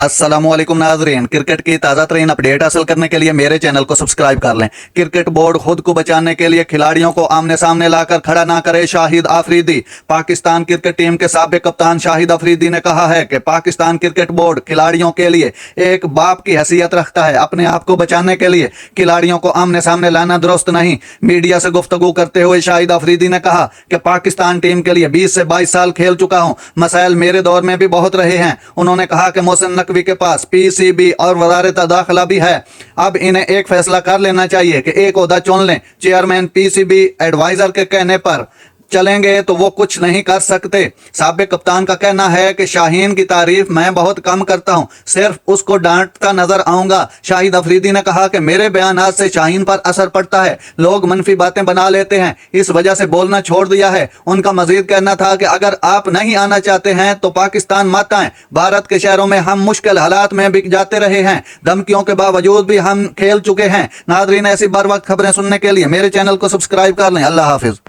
अस्सलामुअलैकुम नाजरीन, क्रिकेट की ताज़ा तरीन अपडेट हासिल करने के लिए मेरे चैनल को सब्सक्राइब कर लें। क्रिकेट बोर्ड खुद को बचाने के लिए खिलाड़ियों को आमने सामने लाकर खड़ा ना करे। शाहिद अफरीदी। पाकिस्तान क्रिकेट टीम के साबिक कप्तान शाहिद अफरीदी ने कहा है कि पाकिस्तान क्रिकेट बोर्ड खिलाड़ियों के लिए एक बाप की हैसियत रखता है। अपने आप को बचाने के लिए खिलाड़ियों को आमने सामने लाना दुरुस्त नहीं। मीडिया से गुफ्तगू करते हुए शाहिद अफरीदी ने कहा कि पाकिस्तान टीम के लिए 20 से 22 साल खेल चुका हूं। मसाइल मेरे दौर में भी बहुत रहे हैं। उन्होंने कहा कि मोहसिन नकवी के पास पीसीबी और वजारत दाखिला भी है। अब इन्हें एक फैसला कर लेना चाहिए कि एक ओहदा चुन लें। चेयरमैन पीसीबी एडवाइजर के कहने पर चलेंगे तो वो कुछ नहीं कर सकते। साबिक कप्तान का कहना है कि शाहीन की तारीफ मैं बहुत कम करता हूं, सिर्फ उसको डांटता नजर आऊंगा। शाहिद अफरीदी ने कहा कि मेरे बयानात से शाहीन पर असर पड़ता है, लोग मनफी बातें बना लेते हैं, इस वजह से बोलना छोड़ दिया है। उनका मजीद कहना था कि अगर आप नहीं आना चाहते हैं तो पाकिस्तान मत आए। भारत के शहरों में हम मुश्किल हालात में बिक जाते रहे हैं, धमकियों के बावजूद भी हम खेल चुके हैं। नाजरीन, ऐसी बर वक्त खबरें सुनने के लिए मेरे चैनल को सब्सक्राइब कर लें। अल्लाह हाफिज।